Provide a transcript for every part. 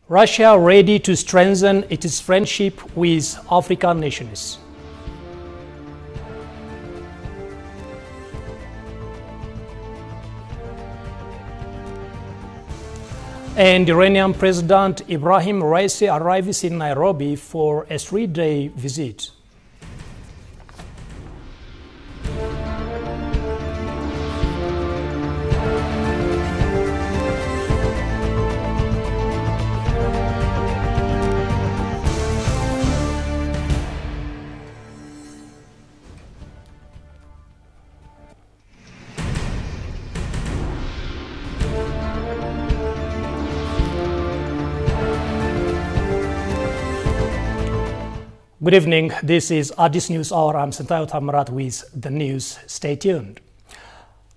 Russia ready to strengthen its friendship with African nations. And Iranian President Ibrahim Raisi arrives in Nairobi for a 3-day visit. Good evening. This is Addis News Hour. I'm Sentayo Tamarat with the news. Stay tuned.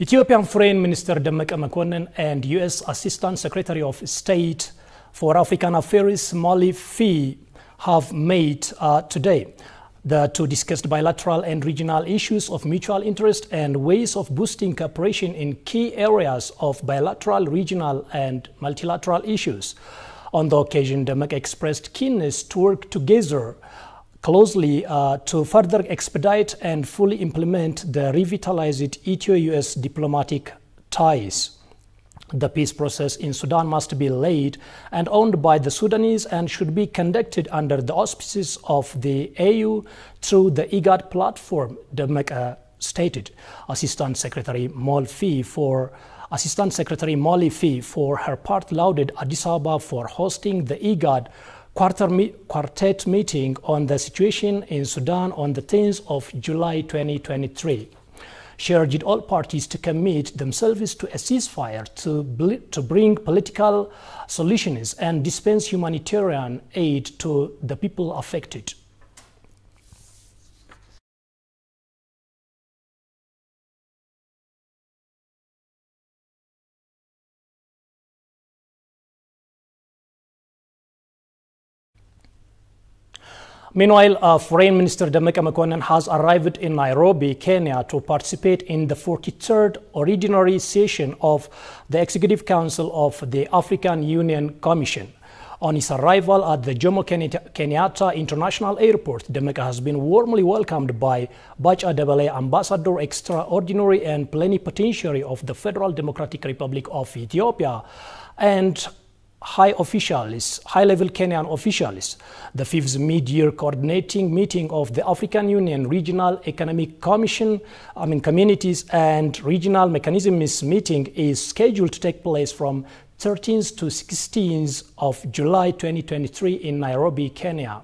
Ethiopian Foreign Minister Demeke Mekonnen and U.S. Assistant Secretary of State for African Affairs Molly Phee have met today to discuss bilateral and regional issues of mutual interest and ways of boosting cooperation in key areas of bilateral, regional, and multilateral issues. On the occasion, Demeke expressed keenness to work together closely to further expedite and fully implement the revitalized Ethio-US diplomatic ties. The peace process in Sudan must be led and owned by the Sudanese and should be conducted under the auspices of the AU through the IGAD platform, Demeke stated. Assistant Secretary Molly Phee for her part lauded Addis Ababa for hosting the IGAD quartet meeting on the situation in Sudan on the 10th of July 2023. She urged all parties to commit themselves to a ceasefire to bring political solutions and dispense humanitarian aid to the people affected. Meanwhile, Foreign Minister Demeke Mekonnen has arrived in Nairobi, Kenya to participate in the 43rd ordinary session of the Executive Council of the African Union Commission. On his arrival at the Jomo Kenyatta International Airport, Demeke has been warmly welcomed by Bacha Debele, Ambassador Extraordinary and Plenipotentiary of the Federal Democratic Republic of Ethiopia, and high-level Kenyan officials. The 5th mid-year coordinating meeting of the African Union Regional Economic Communities and Regional Mechanisms meeting is scheduled to take place from 13th to 16th of July 2023 in Nairobi, Kenya.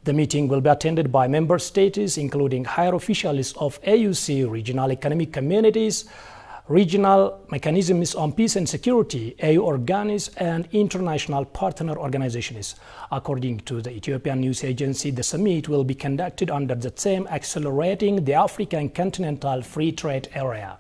The meeting will be attended by member states, including higher officials of AUC, Regional Economic Communities, Regional Mechanisms on Peace and Security, AU organs, and international partner organizations. According to the Ethiopian news agency, the summit will be conducted under the theme Accelerating the African Continental Free Trade Area.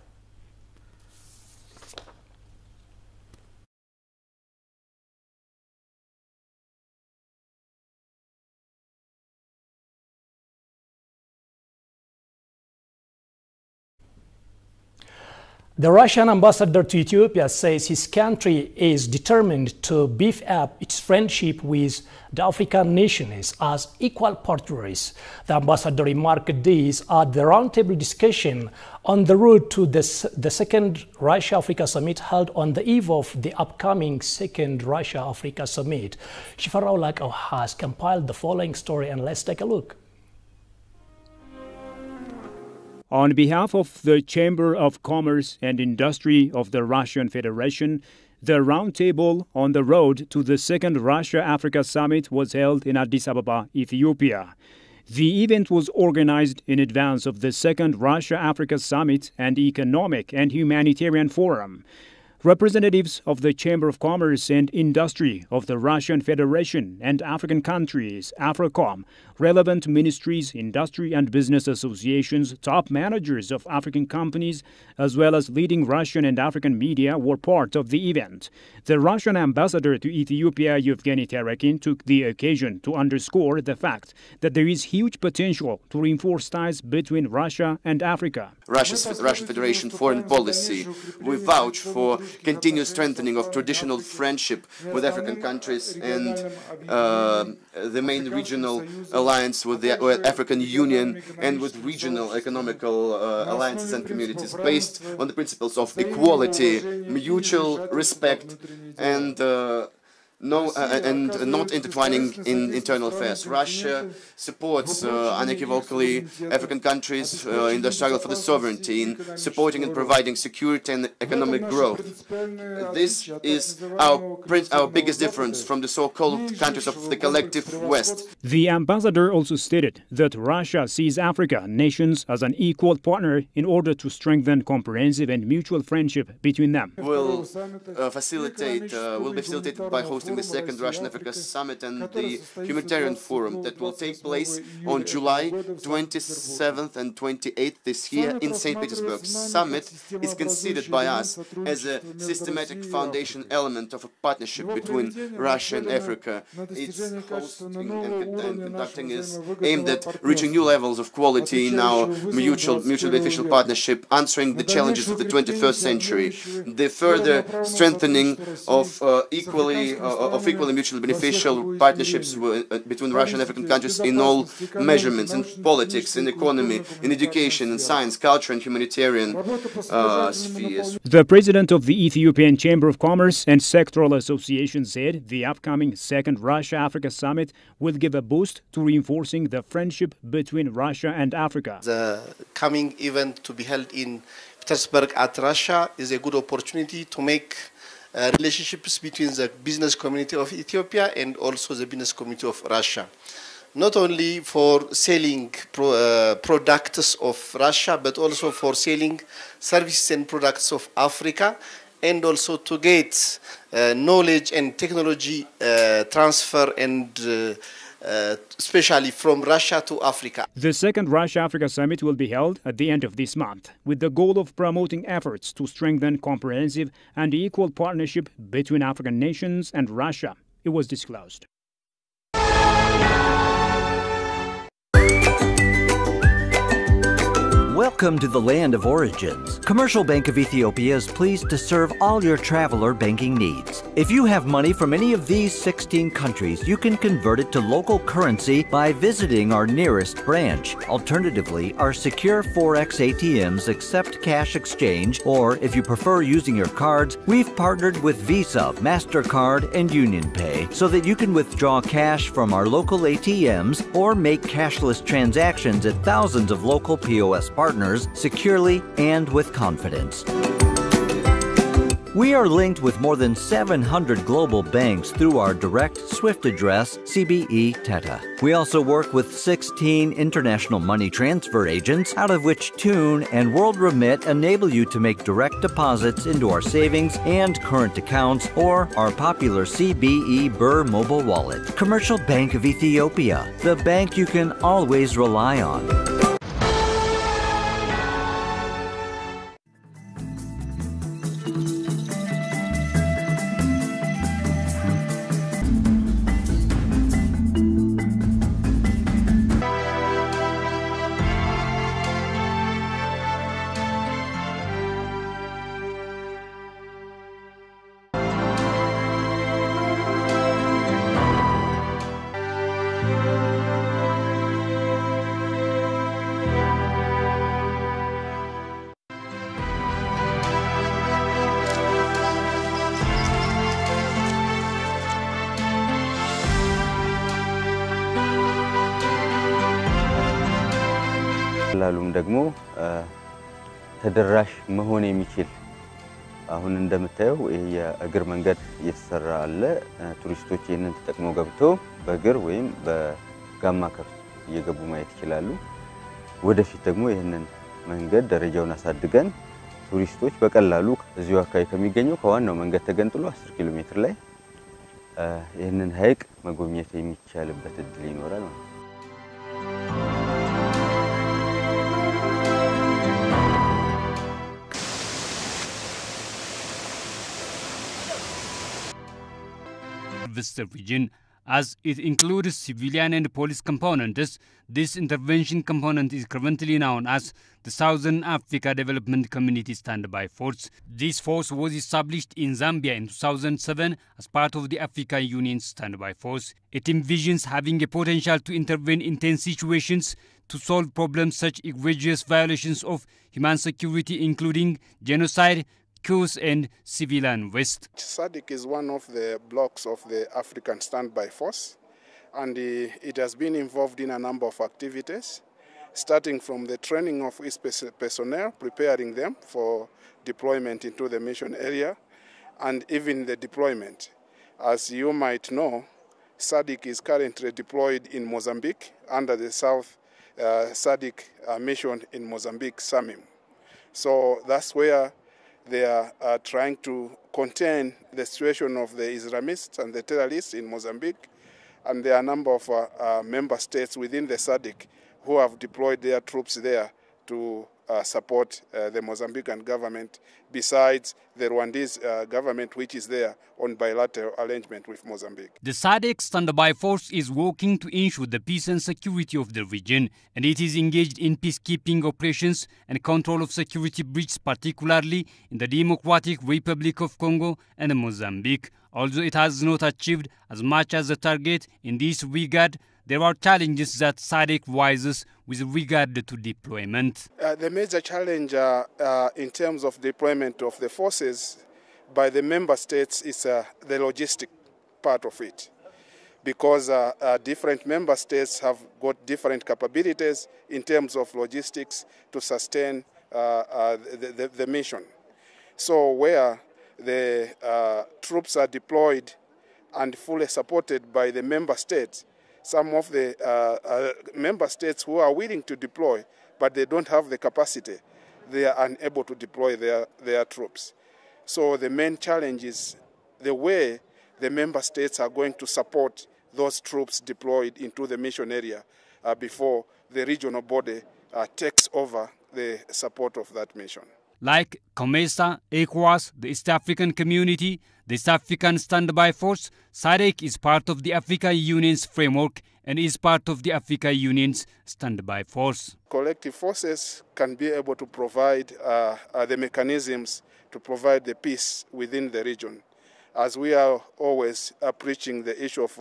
The Russian ambassador to Ethiopia says his country is determined to beef up its friendship with the African nations as equal partners. The ambassador remarked this at the roundtable discussion on the road to the second Russia-Africa summit held on the eve of the upcoming second Russia-Africa summit. Shifarao Lakau has compiled the following story, and let's take a look. On behalf of the Chamber of Commerce and Industry of the Russian Federation, the roundtable on the road to the second Russia-Africa summit was held in Addis Ababa, Ethiopia. The event was organized in advance of the second Russia-Africa summit and Economic and Humanitarian Forum. Representatives of the Chamber of Commerce and Industry of the Russian Federation and African countries, AFRICOM, relevant ministries, industry and business associations, top managers of African companies, as well as leading Russian and African media were part of the event. The Russian ambassador to Ethiopia, Yevgeny Terekin, took the occasion to underscore the fact that there is huge potential to reinforce ties between Russia and Africa. Russian Federation foreign policy, we vouch for continued strengthening of traditional friendship with African countries and the main regional alliance with the African Union and with regional economical alliances and communities based on the principles of equality, mutual respect, and not intertwining in internal affairs. Russia supports unequivocally African countries in the struggle for the sovereignty, in supporting and providing security and economic growth. This is our biggest difference from the so-called countries of the collective West. The ambassador also stated that Russia sees Africa nations as an equal partner in order to strengthen comprehensive and mutual friendship between them. Will be facilitated by hosting the second Russian-Africa Summit and the Humanitarian Forum that will take place on July 27th and 28th this year in St. Petersburg. Summit is considered by us as a systematic foundation element of a partnership between Russia and Africa. Its hosting and conducting is aimed at reaching new levels of quality in our mutually beneficial partnership, answering the challenges of the 21st century. The further strengthening of equally mutually beneficial partnerships between Russian and African countries in all measurements, in politics, in economy, in education, in science, culture, and humanitarian spheres. The president of the Ethiopian Chamber of Commerce and Sectoral Association said the upcoming second Russia-Africa Summit will give a boost to reinforcing the friendship between Russia and Africa. The coming event to be held in Petersburg at Russia is a good opportunity to make relationships between the business community of Ethiopia and also the business community of Russia. Not only for selling products of Russia, but also for selling services and products of Africa, and also to get knowledge and technology transfer and especially from Russia to Africa. The second Russia-Africa Summit will be held at the end of this month, with the goal of promoting efforts to strengthen comprehensive and equal partnership between African nations and Russia. It was disclosed. Welcome to the land of origins. Commercial Bank of Ethiopia is pleased to serve all your traveler banking needs. If you have money from any of these 16 countries, you can convert it to local currency by visiting our nearest branch. Alternatively, our secure Forex ATMs accept cash exchange, or if you prefer using your cards, we've partnered with Visa, MasterCard, and UnionPay so that you can withdraw cash from our local ATMs or make cashless transactions at thousands of local POS partners securely and with confidence. We are linked with more than 700 global banks through our direct SWIFT address, CBE Teta. We also work with 16 international money transfer agents, out of which Tune and WorldRemit enable you to make direct deposits into our savings and current accounts or our popular CBE Burr mobile wallet. Commercial Bank of Ethiopia, the bank you can always rely on. ላሉም ደግሞ ተደራሽ መሆን የሚችል አሁን እንደምታየው የእግር መንገድ እየተሰራ አለ ቱሪስቶች ይሄንን ተጠቅመው ገብተው በእግር ወይም በጋማ ከብት እየገቡ ማየት ይችላሉ ወደፊት ደግሞ ይሄንን መንገድ ደረጃውን አሳድገን ቱሪስቶች በቀላሉ እዚሁ አካባቢ ከሚገኘው ከዋናው መንገድ ተገንጥሎ 10 ኪሎ ሜትር ላይ ይሄንን ሀይቅ መጎብኘት የሚቻልበት እድል ይኖራል ማለት ነው Visit the region As it includes civilian and police components, this intervention component is currently known as the Southern Africa Development Community Standby Force. This force was established in Zambia in 2007 as part of the Africa Union's Standby Force. It envisions having a potential to intervene in tense situations to solve problems such as egregious violations of human security, including genocide, coups, and civil unrest. SADC is one of the blocks of the African Standby Force, and it has been involved in a number of activities, starting from the training of its personnel, preparing them for deployment into the mission area, and even the deployment. As you might know, SADC is currently deployed in Mozambique under the South SADC mission in Mozambique, SAMIM. So that's where they are trying to contain the situation of the Islamists and the terrorists in Mozambique. And there are a number of member states within the SADC who have deployed their troops there to support the Mozambican government, besides the Rwandese government, which is there on bilateral arrangement with Mozambique. The SADC Standby Force is working to ensure the peace and security of the region, and it is engaged in peacekeeping operations and control of security breaches, particularly in the Democratic Republic of Congo and Mozambique. Although it has not achieved as much as the target in this regard, there are challenges that SADC rises with regard to deployment. The major challenge in terms of deployment of the forces by the member states is the logistic part of it, because different member states have got different capabilities in terms of logistics to sustain the mission. So where the troops are deployed and fully supported by the member states, some of the member states who are willing to deploy, but they don't have the capacity, they are unable to deploy their troops. So the main challenge is the way the member states are going to support those troops deployed into the mission area before the regional body takes over the support of that mission. Like COMESA, ECOWAS, the East African Community, the East African Standby Force, SADC is part of the Africa Union's framework and is part of the Africa Union's Standby Force. Collective forces can be able to provide the mechanisms to provide the peace within the region, as we are always preaching the issue of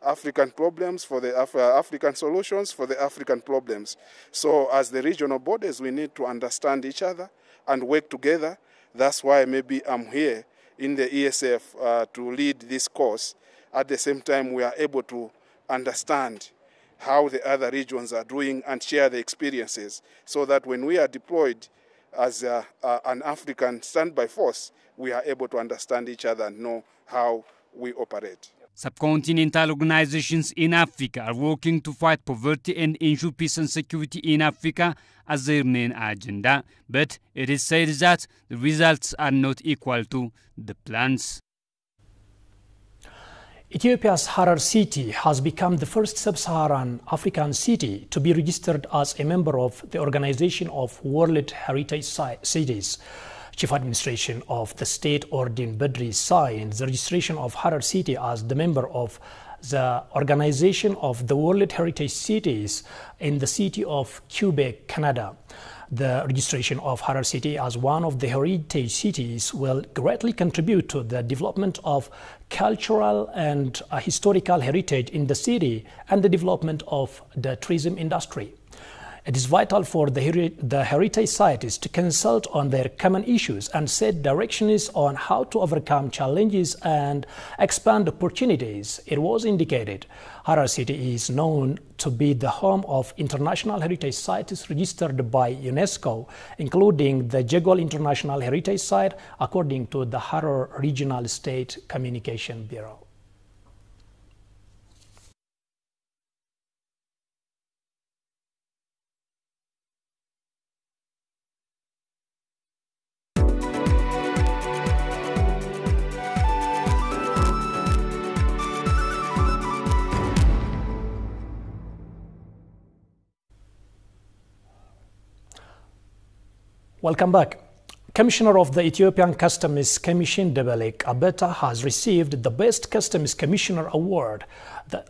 African problems for the African solutions for the African problems. So as the regional bodies, we need to understand each other and work together. That's why maybe I'm here in the ESF to lead this course. At the same time, we are able to understand how the other regions are doing and share the experiences, so that when we are deployed as an African standby force, we are able to understand each other and know how we operate. Subcontinental organizations in Africa are working to fight poverty and ensure peace and security in Africa as their main agenda, but it is said that the results are not equal to the plans. Ethiopia's Harar city has become the first sub-Saharan African city to be registered as a member of the Organization of World Heritage Cities. Chief Administration of the state, Ordin Bedri, signed the registration of Harar city as the member of the Organization of the World Heritage Cities in the city of Quebec, Canada. The registration of Harar city as one of the heritage cities will greatly contribute to the development of cultural and historical heritage in the city and the development of the tourism industry. It is vital for the heritage sites to consult on their common issues and set directions on how to overcome challenges and expand opportunities. It was indicated Harar city is known to be the home of international heritage sites registered by UNESCO, including the Jegol International Heritage Site, according to the Harar Regional State Communication Bureau. Welcome back. Commissioner of the Ethiopian Customs Commission, Debele Qabeta, has received the Best Customs Commissioner Award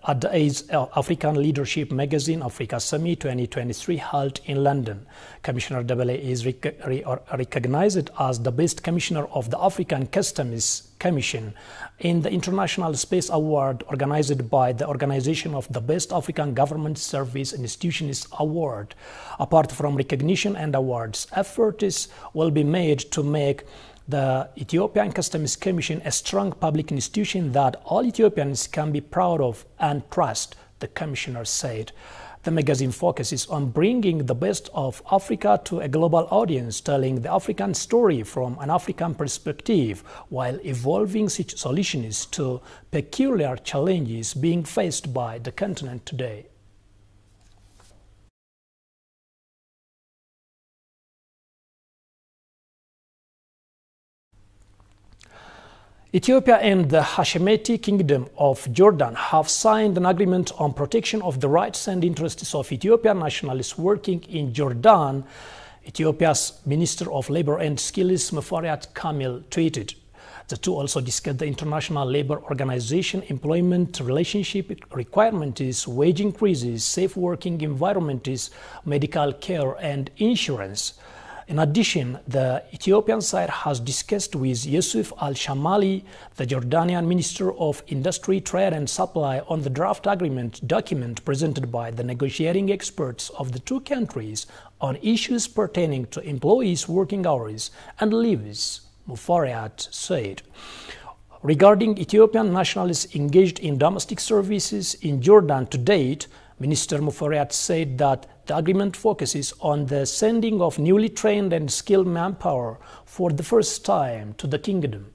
at the AIDS African Leadership Magazine Africa Summit 2023 held in London. Commissioner Debele is recognized as the Best Commissioner of the African Customs Commission in the International Space Award organized by the Organization of the Best African Government Service Institutions Award. Apart from recognition and awards, efforts will be made to make the Ethiopian Customs Commission a strong public institution that all Ethiopians can be proud of and trust, the commissioner said. The magazine focuses on bringing the best of Africa to a global audience, telling the African story from an African perspective, while evolving solutions to peculiar challenges being faced by the continent today. Ethiopia and the Hashemite Kingdom of Jordan have signed an agreement on protection of the rights and interests of Ethiopian nationalists working in Jordan, Ethiopia's Minister of Labor and Skills, Muferiat Kamil, tweeted. The two also discussed the International Labour Organization employment relationship requirements, wage increases, safe working environments, medical care and insurance. In addition, the Ethiopian side has discussed with Yusuf Al-Shamali, the Jordanian Minister of Industry, Trade and Supply, on the draft agreement document presented by the negotiating experts of the two countries on issues pertaining to employees' working hours and leaves, Muferiat said. Regarding Ethiopian nationals engaged in domestic services in Jordan to date, Minister Muferiat said that the agreement focuses on the sending of newly trained and skilled manpower for the first time to the kingdom.